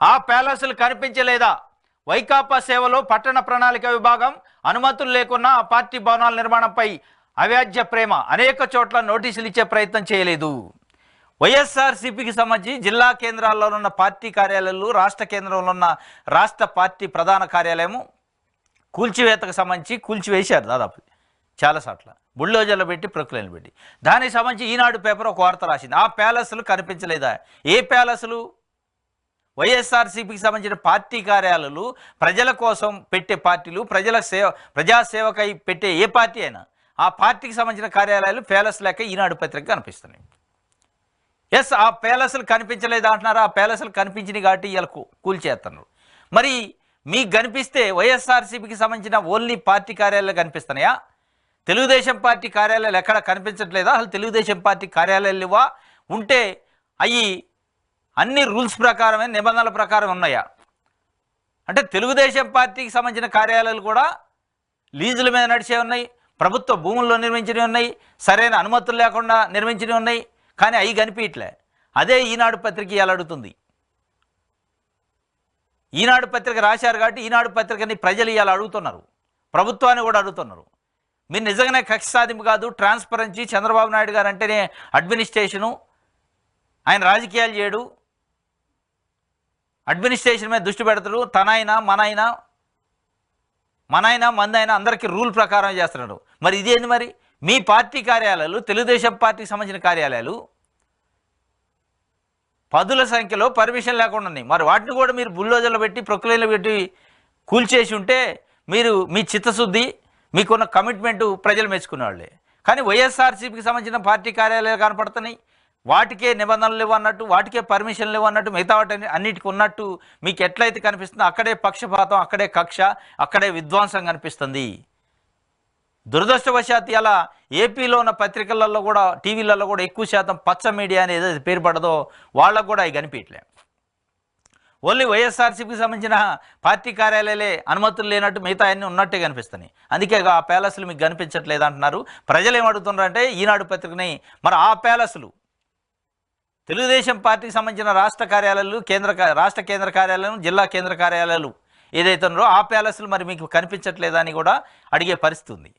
ఆ ప్యాలెస్లు కనిపించలేదా? వైకాపా సేవలో పట్టణ ప్రణాళిక విభాగం అనుమతులు లేకున్నా ఆ పార్టీ భవనాల నిర్మాణంపై అవ్యాజ్య ప్రేమ. అనేక చోట్ల నోటీసులు ఇచ్చే ప్రయత్నం చేయలేదు. వైఎస్ఆర్సీపీకి సంబంధించి జిల్లా కేంద్రాల్లో ఉన్న పార్టీ కార్యాలయాలు, రాష్ట్ర కేంద్రంలో ఉన్న రాష్ట్ర పార్టీ ప్రధాన కార్యాలయం కూల్చివేతకు సంబంధించి కూల్చివేశారు. దాదాపు చాలా చోట్ల బుల్డోజర్లు పెట్టి, ప్రొక్లైన్లు పెట్టి. దానికి సంబంధించి ఈనాడు పేపర్ ఒక వార్త రాసింది. ఆ ప్యాలెస్లు కనిపించలేదా? ఏ ప్యాలెస్లు? వైఎస్ఆర్సీపీకి సంబంధించిన పార్టీ కార్యాలయాలు, ప్రజల కోసం పెట్టే పార్టీలు, ప్రజాసేవకై పెట్టే ఏ పార్టీ అయినా ఆ పార్టీకి సంబంధించిన కార్యాలయాలు ప్యాలెస్ లెక్క ఈనాడు పత్రిక కనిపిస్తున్నాయి. ఎస్, ఆ ప్యాలెస్లు కనిపించలేదా అంటున్నారు. ఆ ప్యాలెస్లు కనిపించినాయి కాబట్టి ఇలా కూల్చేస్తున్నారు. మరి మీకు కనిపిస్తే వైఎస్ఆర్సీపీకి సంబంధించిన ఓన్లీ పార్టీ కార్యాలయాలు కనిపిస్తున్నాయా? తెలుగుదేశం పార్టీ కార్యాలయాలు ఎక్కడ కనిపించట్లేదా? అసలు తెలుగుదేశం పార్టీ కార్యాలయాలు ఇవ్వా? ఉంటే అవి అన్ని రూల్స్ ప్రకారమే, నిబంధనల ప్రకారం ఉన్నాయా? అంటే తెలుగుదేశం పార్టీకి సంబంధించిన కార్యాలయాలు కూడా లీజుల మీద నడిచే ఉన్నాయి, ప్రభుత్వ భూముల్లో నిర్మించినవి ఉన్నాయి, సరైన అనుమతులు లేకుండా నిర్మించినవి ఉన్నాయి. కానీ అవి కనిపించట్లే. అదే ఈనాడు పత్రిక ఇవాళ అడుగుతుంది. ఈనాడు పత్రిక రాశారు కాబట్టి ఈనాడు పత్రికని ప్రజలు ఇవాళ అడుగుతున్నారు, ప్రభుత్వాన్ని కూడా అడుగుతున్నారు. మీరు నిజంగానే కక్ష సాధింపు కాదు, ట్రాన్స్పరెన్సీ, చంద్రబాబు నాయుడు గారు అంటేనే అడ్మినిస్ట్రేషను, ఆయన రాజకీయాలు చేయడు, అడ్మినిస్ట్రేషన్ మీద దృష్టి పెడతాడు, తనైనా మనైనా మందైనా అందరికీ రూల్ ప్రకారం చేస్తున్నాడు. మరి ఇదేంది? మరి మీ పార్టీ కార్యాలయాలు, తెలుగుదేశం పార్టీకి సంబంధించిన కార్యాలయాలు పదుల సంఖ్యలో పర్మిషన్ లేకుండా ఉన్నాయి. మరి వాటిని కూడా మీరు బుల్డోజర్లు పెట్టి, ప్రొక్లైన్లు పెట్టి కూల్చేసి ఉంటే మీరు మీ చిత్తశుద్ధి, మీకున్న కమిట్మెంటు ప్రజలు మెచ్చుకునేవాళ్ళే. కానీ వైఎస్ఆర్సీపీకి సంబంధించిన పార్టీ కార్యాలయాలు కనపడుతున్నాయి, వాటికే నిబంధనలు ఇవ్వన్నట్టు, వాటికే పర్మిషన్లు ఇవ్వన్నట్టు, మిగతా వాటి అన్నిటికీ ఉన్నట్టు మీకు ఎట్లయితే కనిపిస్తుందో అక్కడే పక్షపాతం, అక్కడే కక్ష, అక్కడే విధ్వంసం కనిపిస్తుంది. దురదృష్టవశాత్తు ఇలా ఏపీలో ఉన్న పత్రికలలో కూడా, టీవీలలో కూడా ఎక్కువ శాతం పచ్చ మీడియా అనేది ఏదైతే పేరు పడదో వాళ్ళకు కూడా అవి కనిపించలే. ఓన్లీ వైఎస్ఆర్సీపీకి సంబంధించిన పార్టీ కార్యాలయాలే అనుమతులు లేనట్టు మిగతా అన్నీ ఉన్నట్టే కనిపిస్తున్నాయి. అందుకే ఆ ప్యాలెస్లు మీకు కనిపించట్లేదు అంటున్నారు. ప్రజలు ఏమడుగుతున్నారంటే ఈనాడు పత్రికని, మరి ఆ ప్యాలెస్లు తెలుగుదేశం పార్టీకి సంబంధించిన రాష్ట్ర కార్యాలయాలు, రాష్ట్ర కేంద్ర కార్యాలయాలు, జిల్లా కేంద్ర కార్యాలయాలు ఏదైతే ఉన్నారో ఆ ప్యాలెస్లు మరి మీకు కనిపించట్లేదా అని కూడా అడిగే పరిస్థితి ఉంది.